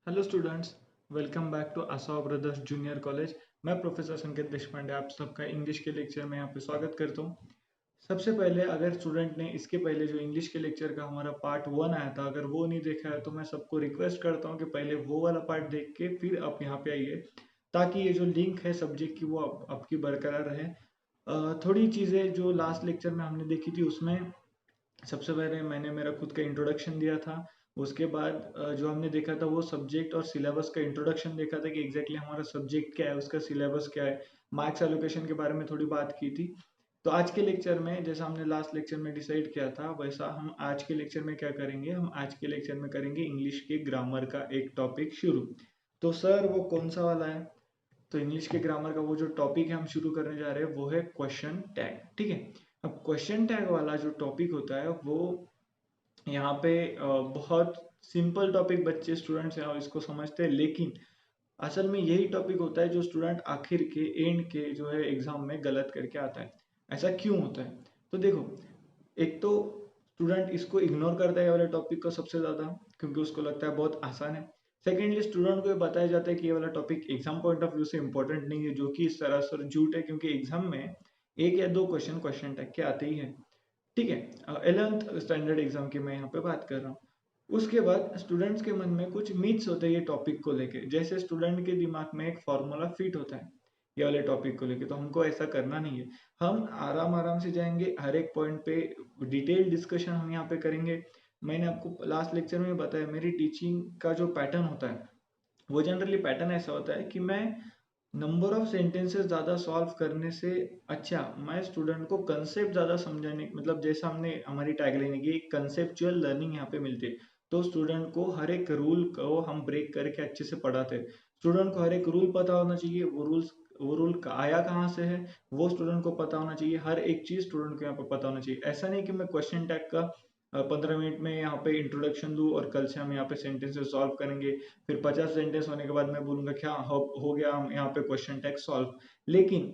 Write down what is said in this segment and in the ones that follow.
Hello students, welcome back to Asav brothers junior college. मैं professor Sanket Deshpande आप सबका इंग्लिश के लेक्चर में यहाँ पे स्वागत करता हूँ। सबसे पहले अगर स्टूडेंट ने इसके पहले जो इंग्लिश के लेक्चर का हमारा पार्ट 1 आया था, अगर वो नहीं देखा है तो मैं सबको रिक्वेस्ट करता हूँ कि पहले वो वाला पार्ट देख के फिर आप यहाँ पे आइए, ताकि ये जो लिंक है सब्जेक्ट की वो आपकी बरकरार रहे। थोड़ी चीज़ें जो लास्ट लेक्चर में हमने देखी थी उसमें सबसे पहले मैंने मेरा खुद का इंट्रोडक्शन दिया था। उसके बाद जो हमने देखा था वो सब्जेक्ट और सिलेबस का इंट्रोडक्शन देखा था कि एग्जैक्टली हमारा सब्जेक्ट क्या है, उसका सिलेबस क्या है, मार्क्स एलोकेशन के बारे में थोड़ी बात की थी। तो आज के लेक्चर में जैसा हमने लास्ट लेक्चर में डिसाइड किया था वैसा हम आज के लेक्चर में क्या करेंगे, हम आज के लेक्चर में करेंगे इंग्लिश के ग्रामर का एक टॉपिक शुरू। तो सर वो कौन सा वाला है? तो इंग्लिश के ग्रामर का वो जो टॉपिक है हम शुरू करने जा रहे हैं वो है क्वेश्चन टैग। ठीक है। अब क्वेश्चन टैग वाला जो टॉपिक होता है वो यहाँ पे बहुत सिंपल टॉपिक बच्चे स्टूडेंट्स यहाँ इसको समझते हैं, लेकिन असल में यही टॉपिक होता है जो स्टूडेंट आखिर के एंड के जो है एग्जाम में गलत करके आता है। ऐसा क्यों होता है? तो देखो, एक तो स्टूडेंट इसको इग्नोर करता है ये वाले टॉपिक को सबसे ज़्यादा, क्योंकि उसको लगता है बहुत आसान है। सेकेंडली स्टूडेंट को ये बताया जाता है कि ये वाला topic exam point of view से इंपॉर्टेंट नहीं है, जो कि सरासर झूठ है, क्योंकि एग्जाम में एक या दो क्वेश्चन टैग के आते ही हैं। ठीक है। 11th स्टैंडर्ड एग्जाम की मैं यहाँ पे बात कर रहा हूँ। उसके बाद स्टूडेंट्स के मन में कुछ मिथ्स होते हैं ये टॉपिक को लेके। जैसे स्टूडेंट के दिमाग में एक फॉर्मूला फिट होता है ये वाले टॉपिक को लेके, तो हमको ऐसा करना नहीं है। हम आराम आराम से जाएंगे, हर एक पॉइंट पे डिटेल डिस्कशन हम यहाँ पे करेंगे। मैंने आपको लास्ट लेक्चर में बताया मेरी टीचिंग का जो पैटर्न होता है वो जनरली पैटर्न ऐसा होता है कि मैं नंबर ऑफ सेंटेंसेस ज़्यादा सॉल्व करने से अच्छा मैं स्टूडेंट को कंसेप्ट ज़्यादा समझाने, मतलब जैसा हमने हमारी टैगलाइन है कि कंसेप्चुअल लर्निंग यहाँ पे मिलती है। तो स्टूडेंट को हर एक रूल को हम ब्रेक करके अच्छे से पढ़ाते हैं। स्टूडेंट को हर एक रूल पता होना चाहिए, वो रूल आया कहाँ से है वो स्टूडेंट को पता होना चाहिए। हर एक चीज़ स्टूडेंट को यहाँ पे पता होना चाहिए। ऐसा नहीं कि मैं क्वेश्चन टैग का 15 मिनट में यहाँ पे इंट्रोडक्शन दूँ और कल से हम यहाँ पे सेंटेंसेस सॉल्व करेंगे, फिर 50 सेंटेंस होने के बाद मैं बोलूंगा क्या हो गया, हम यहाँ पे क्वेश्चन टैग सॉल्व। लेकिन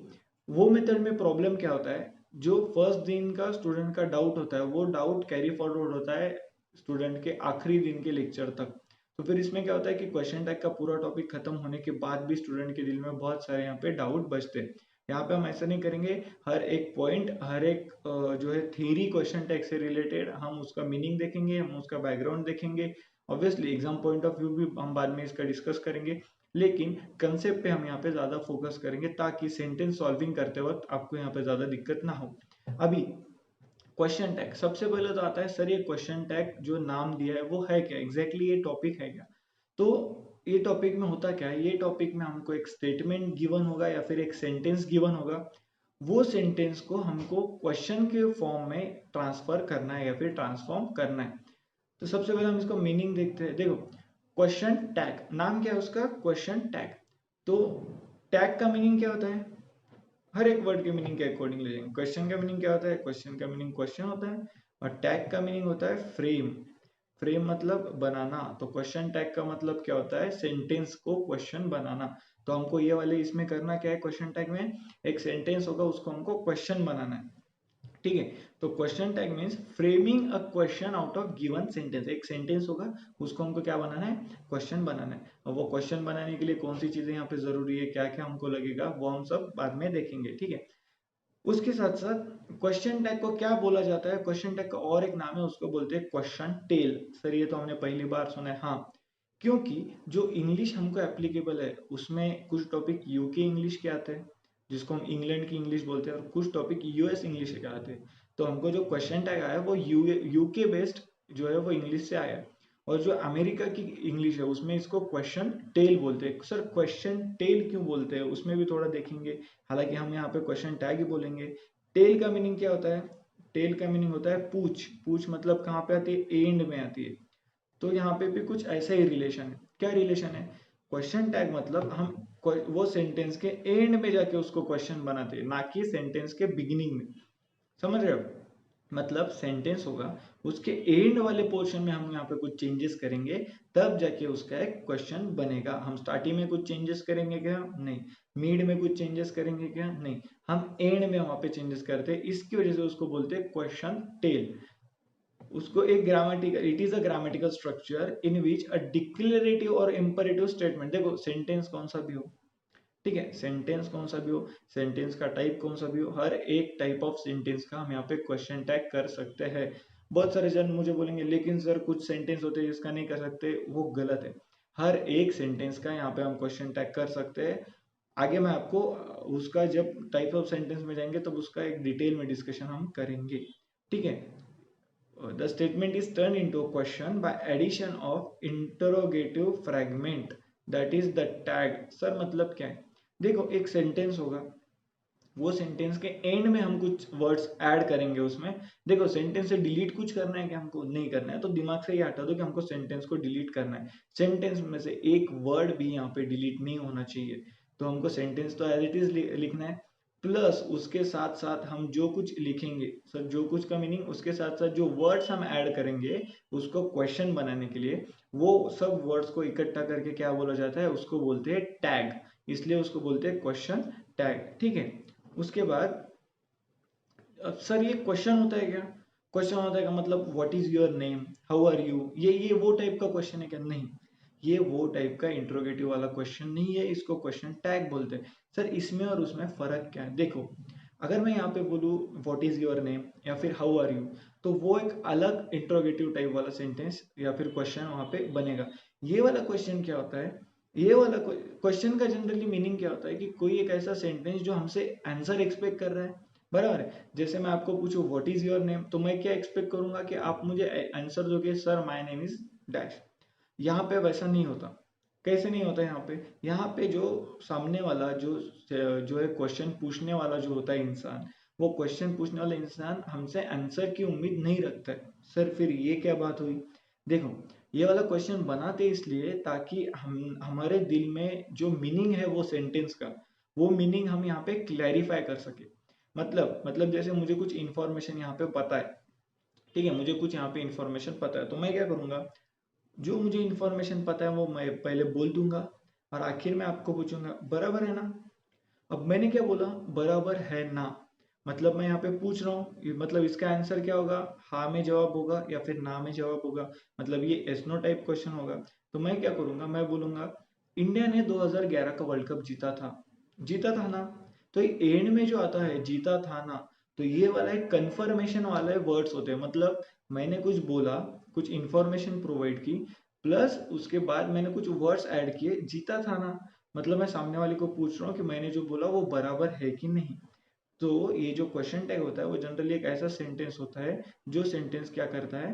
वो मेथड में प्रॉब्लम क्या होता है, जो फर्स्ट दिन का स्टूडेंट का डाउट होता है वो डाउट कैरी फॉरवर्ड होता है स्टूडेंट के आखिरी दिन के लेक्चर तक। तो फिर इसमें क्या होता है कि क्वेश्चन टैग का पूरा टॉपिक खत्म होने के बाद भी स्टूडेंट के दिल में बहुत सारे यहाँ पे डाउट बचते हैं। यहाँ पे हम ऐसा नहीं करेंगे। हर एक पॉइंट, हर एक जो है थ्योरी क्वेश्चन टैग से रिलेटेड हम उसका मीनिंग देखेंगे, हम उसका बैकग्राउंड देखेंगे। Obviously exam point of view भी हम बाद में इसका डिस्कस करेंगे, लेकिन कंसेप्ट पे हम यहाँ पे ज्यादा फोकस करेंगे ताकि सेंटेंस सॉल्विंग करते वक्त आपको यहाँ पे ज्यादा दिक्कत ना हो। अभी क्वेश्चन टैग सबसे पहले तो आता है, सर ये क्वेश्चन टैग जो नाम दिया है वो है क्या, एग्जैक्टली ये टॉपिक है क्या? तो ये टॉपिक में होता क्या है, ये टॉपिक में हमको एक स्टेटमेंट गिवन होगा या फिर एक सेंटेंस गिवन होगा। वो सेंटेंस को हमको क्वेश्चन के फॉर्म में ट्रांसफर करना है या फिर ट्रांसफॉर्म करना है। तो सबसे पहले हम इसको मीनिंग देखते हैं। देखो, क्वेश्चन टैग नाम क्या है उसका, क्वेश्चन टैग। तो टैग का मीनिंग क्या होता है, हर एक वर्ड के मीनिंग के अकॉर्डिंग ले जाएंगे। क्वेश्चन का मीनिंग क्या होता है, क्वेश्चन का मीनिंग क्वेश्चन होता है। और टैग का मीनिंग होता है फ्रेम। फ्रेम मतलब बनाना। तो क्वेश्चन टैग का मतलब क्या होता है, सेंटेंस को क्वेश्चन बनाना। तो हमको ये वाले इसमें करना क्या है, क्वेश्चन टैग में एक सेंटेंस होगा उसको हमको क्वेश्चन बनाना है। ठीक है। तो question tag means framing a question out of given sentence. एक सेंटेंस होगा उसको हमको क्या बनाना है, क्वेश्चन बनाना है। और वो क्वेश्चन बनाने के लिए कौन सी चीजें यहाँ पे जरूरी है, क्या क्या हमको लगेगा, वो हम सब बाद में देखेंगे। ठीक है। उसके साथ साथ क्वेश्चन टैग को क्या बोला जाता है, क्वेश्चन टैग का और एक नाम है उसको बोलते हैं क्वेश्चन टेल। सर ये तो हमने पहली बार सुना है। हाँ, क्योंकि जो इंग्लिश हमको एप्लीकेबल है उसमें कुछ टॉपिक यूके इंग्लिश के आते हैं जिसको हम इंग्लैंड की इंग्लिश बोलते हैं, और कुछ टॉपिक यूएस इंग्लिश के आते हैं। तो हमको जो क्वेश्चन टैग आया है वो यूके बेस्ड जो है वो इंग्लिश से आया है। और जो अमेरिका की इंग्लिश है उसमें इसको क्वेश्चन टेल बोलते हैं। सर क्वेश्चन टेल क्यों बोलते हैं उसमें भी थोड़ा देखेंगे, हालांकि हम यहाँ पे क्वेश्चन टैग ही बोलेंगे। टेल का मीनिंग क्या होता है, टेल का मीनिंग होता है पूछ। पूछ मतलब कहाँ पे आती है, एंड में आती है। तो यहाँ पे भी कुछ ऐसा ही रिलेशन है। क्या रिलेशन है, क्वेश्चन टैग मतलब हम वो सेंटेंस के एंड में जाके उसको क्वेश्चन बनाते हैं, ना कि सेंटेंस के बिगिनिंग में। समझ रहे हो? मतलब सेंटेंस होगा उसके एंड वाले पोर्शन में हम यहाँ पे कुछ चेंजेस करेंगे, तब जाके उसका एक क्वेश्चन बनेगा। हम स्टार्टिंग में कुछ चेंजेस करेंगे क्या, नहीं। मिड में कुछ चेंजेस करेंगे क्या, नहीं। हम एंड में वहां पे चेंजेस करते हैं, इसकी वजह से उसको बोलते हैं क्वेश्चन टेल। उसको एक grammatical, it is a grammatical structure in which a declarative और इंपरेटिव स्टेटमेंट, देखो सेंटेंस कौन सा भी हो, ठीक है, सेंटेंस कौन सा भी हो, सेंटेंस का टाइप कौन सा भी हो, हर एक टाइप ऑफ सेंटेंस का हम यहाँ पे क्वेश्चन टैग कर सकते हैं। बहुत सारे जन मुझे बोलेंगे लेकिन सर कुछ सेंटेंस होते हैं जिसका नहीं कर सकते, वो गलत है। हर एक सेंटेंस का यहाँ पे हम क्वेश्चन टैग कर सकते हैं। आगे मैं आपको उसका जब टाइप ऑफ सेंटेंस में जाएंगे तब उसका एक डिटेल में डिस्कशन हम करेंगे, ठीक है। The statement is turned into a question by addition of interrogative fragment, that is the tag। Sir मतलब क्या है, देखो एक सेंटेंस होगा, वो सेंटेंस के एंड में हम कुछ वर्ड्स ऐड करेंगे उसमें। देखो सेंटेंस से डिलीट कुछ करना है कि हमको नहीं करना है, तो दिमाग से ये हटा दो कि हमको सेंटेंस को डिलीट करना है। सेंटेंस में से एक वर्ड भी यहाँ पे डिलीट नहीं होना चाहिए, तो हमको सेंटेंस तो एज इट इज लिखना है, प्लस उसके साथ साथ हम जो कुछ लिखेंगे, सर जो कुछ का मीनिंग, उसके साथ साथ जो वर्ड्स हम ऐड करेंगे उसको क्वेश्चन बनाने के लिए, वो सब वर्ड्स को इकट्ठा करके क्या बोला जाता है, उसको बोलते हैं टैग, इसलिए उसको बोलते हैं क्वेश्चन टैग, ठीक है। उसके बाद सर ये क्वेश्चन होता है क्या, क्वेश्चन होता है क्या मतलब what is your name, how are you, ये वो टाइप का क्वेश्चन है क्या, नहीं, ये वो टाइप का इंट्रोगेटिव वाला क्वेश्चन नहीं है, इसको क्वेश्चन टैग बोलते हैं। सर इसमें और उसमें फर्क क्या है, देखो अगर मैं यहाँ पे बोलूँ व्हाट इज योर नेम या फिर हाउ आर यू, तो वो एक अलग इंट्रोगेटिव टाइप वाला सेंटेंस या फिर क्वेश्चन वहां पे बनेगा। ये वाला क्वेश्चन क्या होता है, ये वाला क्वेश्चन का जनरली मीनिंग क्या होता है कि कोई एक ऐसा सेंटेंस जो हमसे आंसर एक्सपेक्ट कर रहा है, बराबर है। जैसे मैं आपको पूछूं व्हाट इज योर नेम, तो मैं क्या एक्सपेक्ट करूंगा कि आप मुझे आंसर दोगे sir my name is dash. यहाँ पे वैसा नहीं होता। कैसे नहीं होता यहाँ पे, यहाँ पे जो सामने वाला जो है क्वेश्चन पूछने वाला जो होता है इंसान, वो क्वेश्चन पूछने वाला इंसान हमसे आंसर की उम्मीद नहीं रखता है। सर फिर ये क्या बात हुई, देखो ये वाला क्वेश्चन बनाते इसलिए ताकि हम हमारे दिल में जो मीनिंग है वो सेंटेंस का, वो मीनिंग हम यहाँ पे क्लैरिफाई कर सके। मतलब जैसे मुझे कुछ इन्फॉर्मेशन यहाँ पे पता है, ठीक है, मुझे कुछ यहाँ पे इन्फॉर्मेशन पता है, तो मैं क्या करूंगा, जो मुझे इन्फॉर्मेशन पता है वो मैं पहले बोल दूंगा और आखिर में आपको पूछूंगा बराबर है ना। अब मैंने क्या बोला, बराबर है ना, मतलब मैं यहाँ पे पूछ रहा हूँ, मतलब इसका आंसर क्या होगा, हाँ में जवाब होगा या फिर ना में जवाब होगा, मतलब ये एस नो टाइप क्वेश्चन होगा। तो मैं क्या करूंगा, मैं बोलूंगा इंडिया ने 2011 का वर्ल्ड कप जीता था, जीता था ना। तो एंड में जो आता है जीता था ना, तो ये वाला एक कंफर्मेशन वाले वर्ड्स होते हैं, मतलब मैंने कुछ बोला, कुछ इंफॉर्मेशन प्रोवाइड की, प्लस उसके बाद मैंने कुछ वर्ड्स ऐड किए, जीता था ना, मतलब मैं सामने वाले को पूछ रहा हूँ कि मैंने जो बोला वो बराबर है कि नहीं। तो ये जो क्वेश्चन टैग होता है वो जनरली एक ऐसा सेंटेंस होता है जो सेंटेंस क्या करता है,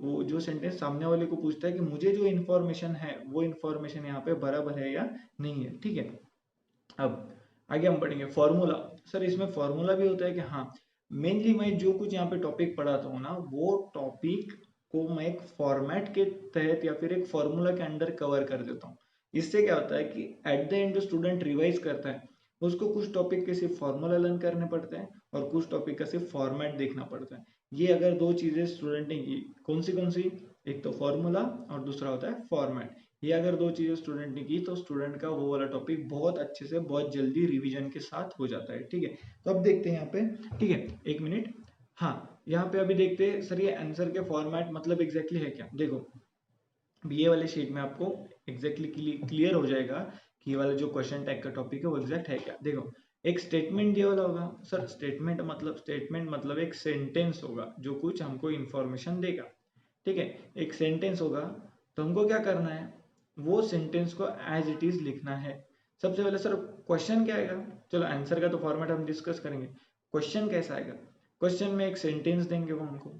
वो जो सेंटेंस सामने वाले को पूछता है कि मुझे जो इन्फॉर्मेशन है वो इन्फॉर्मेशन यहाँ पे बराबर है या नहीं है, ठीक है। अब आगे हम पढ़ेंगे फॉर्मूला। सर इसमें फॉर्मूला भी होता है कि हाँ, मेनली मैं जो कुछ यहाँ पे टॉपिक पढ़ाता हूँ ना, वो टॉपिक को मैं एक फॉर्मेट के तहत या फिर एक फॉर्मूला के अंडर कवर कर देता हूँ। इससे क्या होता है कि एट द एंड जो स्टूडेंट रिवाइज करता है उसको कुछ टॉपिक के सिर्फ फॉर्मूला लर्न करने पड़ते हैं और कुछ टॉपिक का सिर्फ फॉर्मेट देखना पड़ता है। ये अगर दो चीजें स्टूडेंट ने की, कौन सी, एक तो फॉर्मूला और दूसरा होता है फॉर्मेट, ये अगर दो चीजें स्टूडेंट ने की तो स्टूडेंट का वो वाला टॉपिक बहुत अच्छे से बहुत जल्दी रिवीजन के साथ हो जाता है, ठीक है। तो अब देखते हैं यहाँ पे, ठीक है, एक मिनट, हाँ यहाँ पे अभी देखते हैं सर ये आंसर के फॉर्मेट मतलब एग्जैक्टली है क्या। देखो ये वाले शीट में आपको एग्जैक्टली क्लियर हो जाएगा कि ये वाला जो क्वेश्चन टैग का टॉपिक है वो एग्जैक्ट है क्या। देखो एक स्टेटमेंट दिया वाला होगा, सर स्टेटमेंट मतलब एक सेंटेंस होगा जो कुछ हमको इंफॉर्मेशन देगा, ठीक है, एक सेंटेंस होगा। तो हमको क्या करना है, वो सेंटेंस को एज इट इज लिखना है। सबसे पहले सर क्वेश्चन क्या आएगा, चलो आंसर का तो फॉर्मेट हम डिस्कस करेंगे, क्वेश्चन कैसा आएगा। क्वेश्चन में एक सेंटेंस देंगे वो हमको,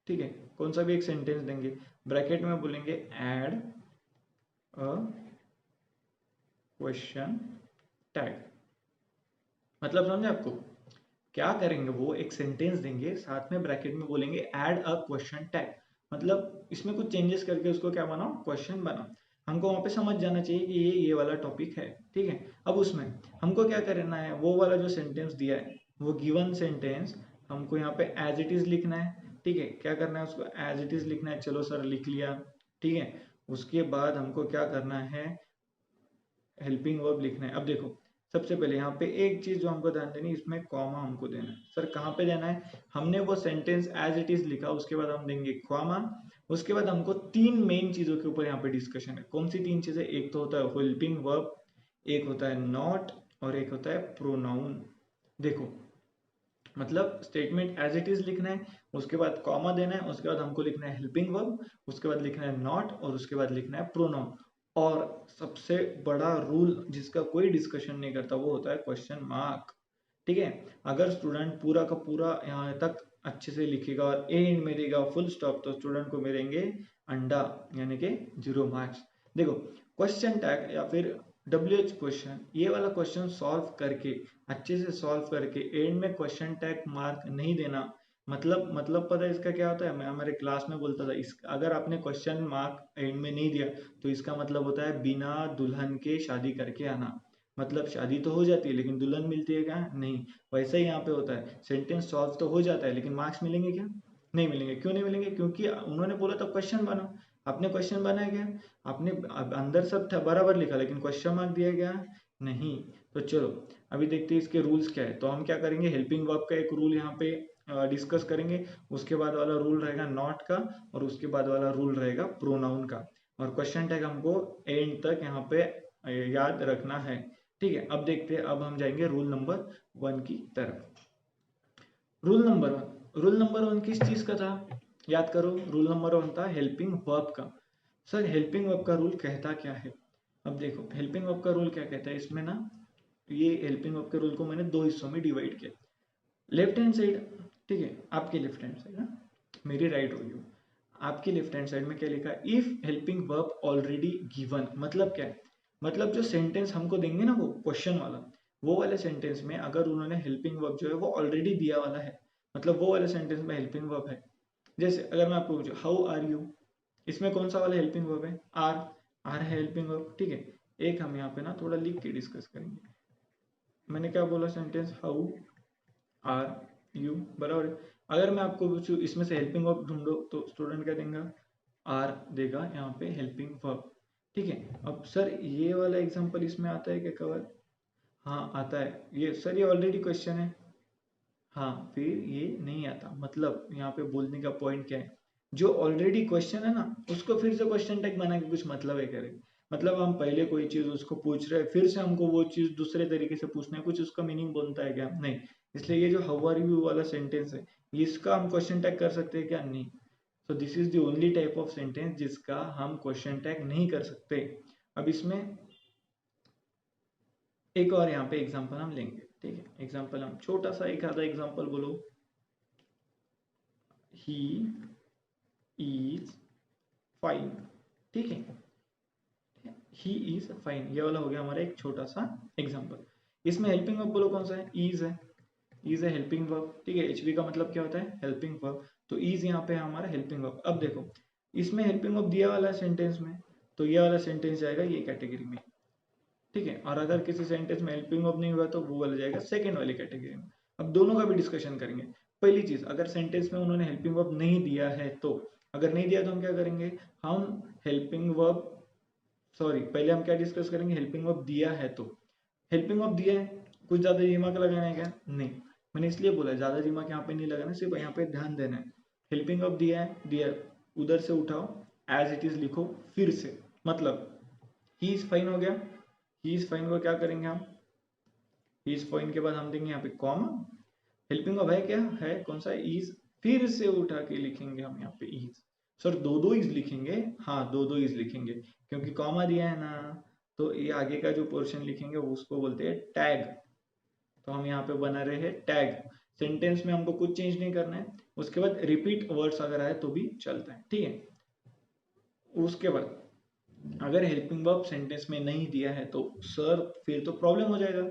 ठीक है, कौन सा भी एक सेंटेंस देंगे, ब्रैकेट में बोलेंगे ऐड अ क्वेश्चन टैग, मतलब समझे आपको, क्या करेंगे, वो एक सेंटेंस देंगे साथ में ब्रैकेट में बोलेंगे ऐड अ क्वेश्चन टैग, मतलब इसमें कुछ चेंजेस करके उसको क्या बनाओ, क्वेश्चन बनाओ। हमको वहां पे समझ जाना चाहिए कि ये वाला टॉपिक है, ठीक है। अब उसमें हमको क्या करना है, वो वाला जो सेंटेंस दिया है वो गिवन सेंटेंस हमको यहाँ पे एज इट इज लिखना है, ठीक है, क्या करना है उसको एज इट इज लिखना है, चलो सर लिख लिया, ठीक है। उसके बाद हमको क्या करना है, हेल्पिंग वर्ब लिखना है। अब देखो सबसे पहले यहाँ पे एक चीज जो हमको ध्यान देनी है, इसमें कॉमा हमको देना है। सर कहाँ पे देना है? हमने वो सेंटेंस एज इट इज लिखा, उसके बाद हम देंगे कॉमा। उसके बाद हमको तीन मेन चीजों के ऊपर यहाँ पे डिस्कशन है। कौन सी तीन चीजें? एक तो होता है हेल्पिंग वर्ब, एक होता है नॉट, और एक होता है प्रोनाउन। देखो मतलब स्टेटमेंट एज इट इज लिखना है, उसके बाद कॉमा देना है, उसके बाद हमको लिखना है हेल्पिंग वर्ब, उसके बाद लिखना है नॉट, और उसके बाद लिखना है प्रोनाउन। और सबसे बड़ा रूल जिसका कोई डिस्कशन नहीं करता वो होता है क्वेश्चन मार्क। ठीक है, अगर स्टूडेंट पूरा का पूरा यहाँ तक अच्छे से लिखेगा और एंड में देगा फुल स्टॉप, तो स्टूडेंट को मिलेंगे अंडा, यानी कि 0 मार्क्स। देखो क्वेश्चन टैग या फिर WH क्वेश्चन, ये वाला क्वेश्चन सॉल्व करके, अच्छे से सॉल्व करके एंड में क्वेश्चन टैग मार्क नहीं देना, मतलब पता है इसका क्या होता है? मैं हमारे क्लास में बोलता था, इस अगर आपने क्वेश्चन मार्क एंड में नहीं दिया तो इसका मतलब होता है बिना दुल्हन के शादी करके आना। मतलब शादी तो हो जाती है लेकिन दुल्हन मिलती है क्या? नहीं। वैसा ही यहाँ पे होता है, सेंटेंस सॉल्व तो हो जाता है लेकिन मार्क्स मिलेंगे क्या? नहीं मिलेंगे। क्यों नहीं मिलेंगे? क्योंकि उन्होंने बोला तो क्वेश्चन बनाओ, आपने क्वेश्चन बनाया क्या? आपने अंदर सब था बराबर लिखा, लेकिन क्वेश्चन मार्क दिया गया नहीं। तो चलो अभी देखते हैं इसके रूल्स क्या है। तो हम क्या करेंगे, हेल्पिंग वर्ब का एक रूल यहाँ पे डिस्कस करेंगे, उसके बाद वाला रूल रहेगा नॉट का, और उसके बाद वाला रूल रहेगा प्रोनाउन का। और क्वेश्चन टैग हमको एंड तक यहाँ पे याद रखना है। ठीक है, अब देखते हैं, अब हम जाएंगे रूल नंबर 1 की तरफ। रूल नंबर 1 किस चीज का था? याद करो, रूल नंबर 1 था हेल्पिंग वर्ब का। सर हेल्पिंग वर्ब का रूल कहता क्या है? अब देखो हेल्पिंग वर्ब का रूल क्या कहता है इसमें ना, ये हेल्पिंग वर्ब के रूल को मैंने दो हिस्सों में डिवाइड किया। लेफ्ट हैंड साइड, ठीक है, आपकी लेफ्ट हैंड साइड ना, मेरी राइट होगी वो। आपकी लेफ्ट हैंड साइड में क्या लिखा है? If helping verb already given. मतलब क्या है? मतलब जो सेंटेंस हमको देंगे ना, वो क्वेश्चन वाला, वो वाले सेंटेंस में अगर उन्होंने हेल्पिंग वर्ब जो है वो ऑलरेडी दिया वाला है, मतलब वो वाले सेंटेंस में हेल्पिंग वर्ब है। जैसे अगर मैं आपको पूछूं हाउ आर यू, इसमें कौन सा वाला हेल्पिंग वर्ब है? आर। आर है हेल्पिंग वर्ब, ठीक है। एक हम यहाँ पे ना थोड़ा लिख के डिस्कस करेंगे। मैंने क्या बोला? सेंटेंस हाउ आर यू, बराबर है। अगर मैं आपको पूछूं इसमें से हेल्पिंग वर्ब ढूंढो, तो स्टूडेंट क्या देगा? आर देगा यहाँ पे हेल्पिंग वर्ब। ठीक है, अब सर ये वाला एग्जांपल इसमें आता है क्या कवर? हाँ आता है। ये सर ये ऑलरेडी क्वेश्चन है। हाँ फिर ये नहीं आता। मतलब यहाँ पे बोलने का पॉइंट क्या है, जो ऑलरेडी क्वेश्चन है ना, उसको फिर से क्वेश्चन टैग बना के कुछ मतलब है करे। मतलब हम पहले कोई चीज उसको पूछ रहे हैं, फिर से हमको वो चीज दूसरे तरीके से पूछना है, कुछ उसका मीनिंग बनता है क्या? नहीं। इसलिए ये जो हाउ आर यू वाला सेंटेंस है, इसका हम क्वेश्चन टैग कर सकते हैं क्या? नहीं। So this is the only type of sentence जिसका हम क्वेश्चन टैग नहीं कर सकते। अब इसमें एक और यहाँ पे एग्जांपल हम लेंगे। ठीक है, एग्जांपल हम छोटा सा एक आधा एग्जांपल बोलो। He is fine. ठीक है, ही इज फाइन, ये वाला हो गया हमारा एक छोटा सा एग्जांपल। इसमें हेल्पिंग वर्ब बोलो कौन सा है? इज है। इज है हेल्पिंग वर्ब, ठीक है। एचवी का मतलब क्या होता है? Helping verb. तो इज यहाँ पे हमारा हेल्पिंग वर्ब। अब देखो इसमें हेल्पिंग वर्ब दिया वाला सेंटेंस में, तो ये वाला सेंटेंस जाएगा ये कैटेगरी में, ठीक है। और अगर किसी सेंटेंस में हेल्पिंग वर्ब नहीं हुआ तो वो वाला जाएगा सेकंड वाली कैटेगरी में। अब दोनों का भी डिस्कशन करेंगे। पहली चीज, अगर सेंटेंस में उन्होंने हेल्पिंग वर्ब नहीं दिया है तो, अगर नहीं दिया तो हम क्या करेंगे? हम हेल्पिंग वर्ब, सॉरी पहले हम क्या डिस्कस करेंगे? हेल्पिंग वर्ब दिया है तो। हेल्पिंग वर्ब दिया है, कुछ ज्यादा दिमाग लगाना है क्या? नहीं। मैंने इसलिए बोला ज्यादा दिमाग यहाँ पे नहीं लगाना, सिर्फ यहाँ पे ध्यान देना है। हेल्पिंग वर्ब दिया है, दिया है, उधर से उठाओ, एज इट इज लिखो फिर से। मतलब ही इज फाइन हो गया, ही इज फाइन को क्या करेंगे हम? ही इज फाइन के बाद हम देंगे यहाँ पे कॉमा। हेल्पिंग वर्ब है क्या? है कौन सा? इज। फिर से उठा के लिखेंगे हम यहाँ पे इज। सर दो दो इज लिखेंगे? हाँ दो दो इज लिखेंगे, क्योंकि कॉमा दिया है ना। तो ये आगे का जो पोर्शन लिखेंगे वो उसको बोलते हैं टैग। तो हम यहाँ पे बना रहे हैं टैग। सेंटेंस में हमको कुछ चेंज नहीं करना है। उसके बाद रिपीट वर्ड्स अगर आए तो भी चलता है, ठीक है। उसके बाद अगर हेल्पिंग वर्ब सेंटेंस में नहीं दिया है तो सर फिर तो प्रॉब्लम हो जाएगा।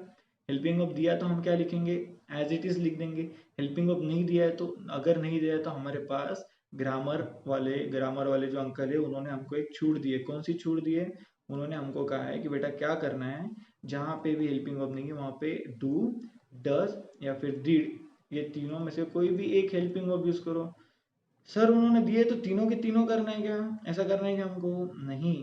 हेल्पिंग वर्ब दिया तो हम क्या लिखेंगे? एज इट इज लिख देंगे। हेल्पिंग वर्ब नहीं दिया है तो, अगर नहीं दिया है तो हमारे पास ग्रामर वाले जो अंकल है उन्होंने हमको एक छूट दी है। कौन सी छूट दी है? उन्होंने हमको कहा है कि बेटा क्या करना है, जहां पे भी हेल्पिंग वर्ब नहीं है वहां पे डू, डज या फिर डिड, ये तीनों में से कोई भी एक हेल्पिंग वर्ब यूज करो। सर उन्होंने दिए तो तीनों के तीनों करना है क्या? ऐसा करना है क्या हमको? नहीं।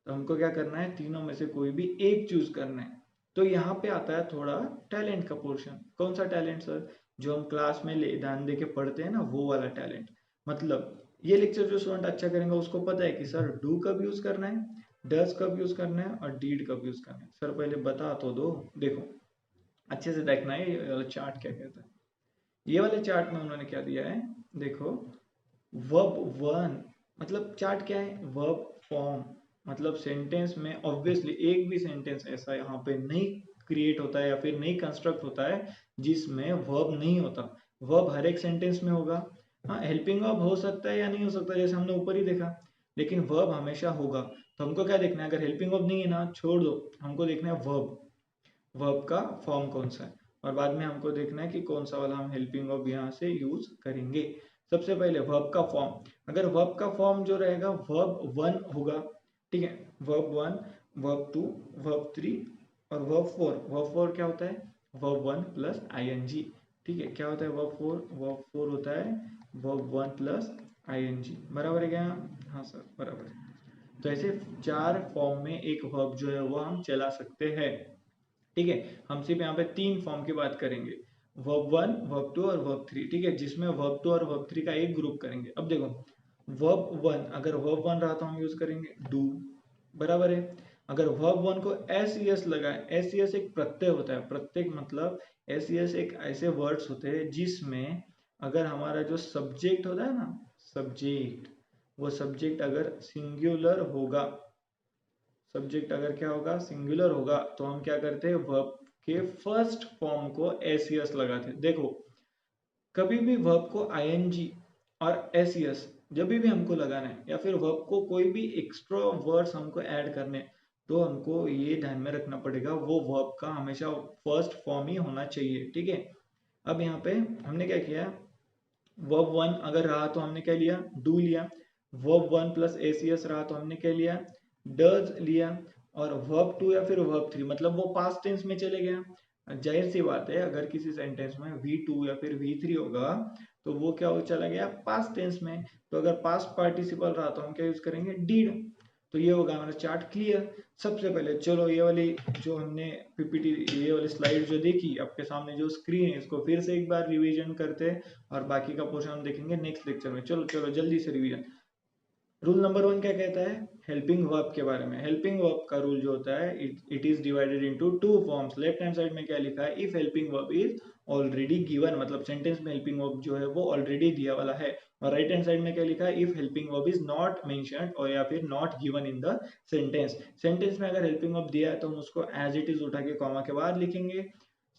तो हमको क्या करना है? तीनों में से कोई भी एक चूज करना है। तो यहाँ पे आता है थोड़ा टैलेंट का पोर्शन। कौन सा टैलेंट सर? जो हम क्लास में ध्यान दे के पढ़ते हैं ना, वो वाला टैलेंट। मतलब ये लेक्चर जो स्टूडेंट अच्छा करेंगे उसको पता है कि सर डू कब यूज करना है, डज कब यूज करना है और डीड कब यूज करना है। सर पहले बता तो दो। देखो अच्छे से देखना है ये वाला चार्ट क्या कहता है। ये वाले चार्ट में उन्होंने क्या दिया है, देखो वर्ब वन, मतलब चार्ट क्या है, वर्ब फॉर्म। मतलब सेंटेंस में ऑब्वियसली एक भी सेंटेंस ऐसा यहाँ पे नहीं क्रिएट होता है या फिर नहीं कंस्ट्रक्ट होता है जिसमें वर्ब नहीं होता। वर्ब हर एक सेंटेंस में होगा। हाँ, हेल्पिंग वर्ब हो सकता है या नहीं हो सकता, जैसे हमने ऊपर ही देखा, लेकिन वर्ब हमेशा होगा। तो हमको क्या देखना है, अगर हेल्पिंग वर्ब नहीं है ना, छोड़ दो, हमको देखना है वर्ब, वर्ब का फॉर्म कौन सा है। और बाद में हमको देखना है कि कौन सा वाला हम हेल्पिंग वर्ब यहाँ से यूज करेंगे। सबसे पहले वर्ब का फॉर्म, अगर वर्ब का फॉर्म जो रहेगा वर्ब वन होगा, ठीक है, verb one, verb two, verb three और वर्ब फोर। वर्ब फोर क्या होता है, वर्ब वन प्लस आईएनजी। ठीक है, क्या होता है वर्ब फोर? वर्ब फोर होता है वर्ब वन प्लस आईएनजी। बराबर है क्या? हाँ सर बराबर है। तो ऐसे चार फॉर्म में एक वर्ब जो है वो हम चला सकते हैं। ठीक है, हम सिर्फ यहाँ पे तीन फॉर्म की बात करेंगे, वर्ब वन, वर्ब टू और वर्ब थ्री। ठीक है, जिसमें वर्ब टू और वर्ब थ्री का एक ग्रुप करेंगे। अब देखो वर्ब वन, अगर वर्ब वन रहा तो हम यूज करेंगे डू। बराबर है। अगर वर्ब वन को एस एस लगाए, एस एस एक प्रत्यय होता है, प्रत्यय मतलब एस एस एक ऐसे वर्ड्स होते हैं जिसमें अगर हमारा जो सब्जेक्ट होता है ना, सब्जेक्ट, वो सब्जेक्ट अगर सिंगुलर होगा, सब्जेक्ट अगर क्या होगा, सिंगुलर होगा, तो हम क्या करते हैं, वर्ब के फर्स्ट फॉर्म को एस एस लगाते हैं। देखो कभी भी वर्ब को आईएनजी और एस एस जब भी हमको लगाना है, या फिर वर्ब को कोई भी एक्स्ट्रा वर्ड्स हमको ऐड करने, तो हमको ये ध्यान में रखना पड़ेगा वो वर्ब का हमेशा फर्स्ट फॉर्म ही होना चाहिए। ठीक है, अब यहाँ पे हमने क्या किया, वर्ब वन अगर रहा तो हमने क्या लिया, डू लिया। वर्ब वन प्लस एसीएस रहा तो हमने क्या लिया, डज लिया। और वर्ब टू या फिर वर्ब थ्री मतलब वो पास्ट टेंस में चले गया। जाहिर सी बात है अगर किसी सेंटेंस में वी टू या फिर वी थ्री होगा तो वो क्या हो चला गया, पास्ट टेंस में। तो अगर पास्ट पार्टिसिपल रहा तो हम क्या यूज करेंगे, डीड। तो ये होगा हमारा चार्ट क्लियर। सबसे पहले चलो ये वाली जो हमने पीपीटी, ये वाली स्लाइड जो देखी आपके सामने जो स्क्रीन है, इसको फिर से एक बार रिवीजन करते हैं और बाकी का पोर्शन हम देखेंगे नेक्स्ट लेक्चर में। चलो चलो जल्दी से रिवीजन। रूल नंबर वन क्या कहता है, हेल्पिंग वर्ब के बारे में। हेल्पिंग वर्ब का रूल जो होता है, it is divided into two forms. Left hand side में क्या लिखा है, if helping verb is already given, मतलब सेंटेंस में हेल्पिंग वर्ब जो है वो ऑलरेडी दिया वाला है। और राइट हैंड साइड में क्या लिखा है, if helping verb is not mentioned और या फिर not given in the sentence. Sentence में अगर हेल्पिंग वर्ब दिया है तो हम उसको एज इट इज उठा के कॉमा के बाद लिखेंगे।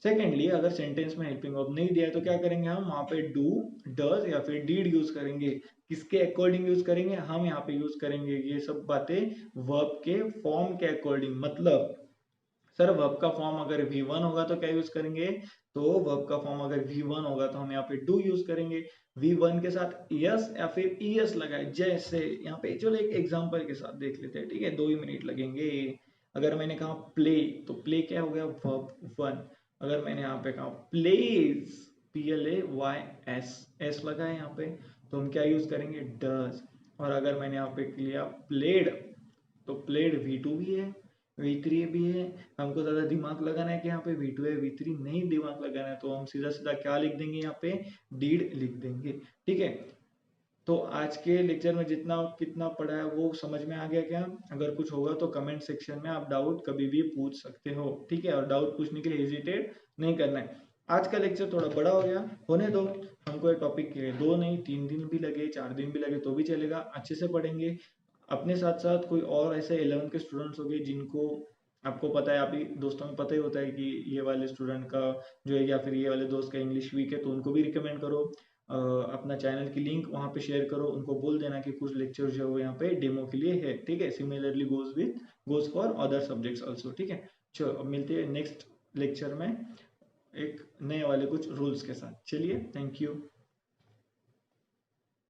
सेकेंडली अगर सेंटेंस में हेल्पिंग वर्ब नहीं दिया है तो क्या करेंगे, हम वहां पे डू, डज या फिर डीड यूज करेंगे। किसके अकॉर्डिंग यूज करेंगे, हम यहाँ पे यूज करेंगे ये सब बातें वर्ब के फॉर्म के अकॉर्डिंग। मतलब सर वर्ब का फॉर्म अगर V1 होगा तो क्या यूज करेंगे, तो वर्ब का फॉर्म अगर V1 होगा तो हम यहाँ पे डू यूज करेंगे। V1 के साथ यस या फिर ईएस लगाए, जैसे यहाँ पे चलो एक एग्जांपल के साथ देख लेते हैं। ठीक है, 2 ही मिनट लगेंगे। अगर मैंने कहा प्ले, तो प्ले क्या हो गया, वर्ब वन। अगर मैंने यहाँ पे कहा प्लेज, PLAYS, एस लगा है यहाँ पे, तो हम क्या यूज करेंगे, डज। और अगर मैंने यहाँ पे लिया प्लेड, तो प्लेड V2 भी है, V3 भी है। हमको ज्यादा दिमाग लगाना है कि यहाँ पे V2 है V3 नहीं दिमाग लगाना है, तो हम सीधा सीधा क्या लिख देंगे, यहाँ पे डीड लिख देंगे। ठीक है, तो आज के लेक्चर में जितना कितना पढ़ा है वो समझ में आ गया क्या? अगर कुछ होगा तो कमेंट सेक्शन में आप डाउट कभी भी पूछ सकते हो। ठीक है, और डाउट पूछने के लिए हेजिटेट नहीं करना है। आज का लेक्चर थोड़ा बड़ा हो गया, होने दो। हमको ये टॉपिक के लिए 2 नहीं 3 दिन भी लगे, 4 दिन भी लगे तो भी चलेगा, अच्छे से पढ़ेंगे। अपने साथ साथ कोई और ऐसे 11 के स्टूडेंट्स हो गए जिनको आपको पता है, आप ही दोस्तों में पता ही होता है कि ये वाले स्टूडेंट का जो है या फिर ये वाले दोस्त का इंग्लिश वीक है, तो उनको भी रिकमेंड करो। अपना चैनल की लिंक वहाँ पे शेयर करो, उनको बोल देना कि कुछ लेक्चर जो है वो यहाँ पे डेमो के लिए है। ठीक है, similarly goes for other subjects also. ठीक है, चलो अब मिलते हैं नेक्स्ट लेक्चर में एक नए वाले कुछ रूल्स के साथ। चलिए, थैंक यू।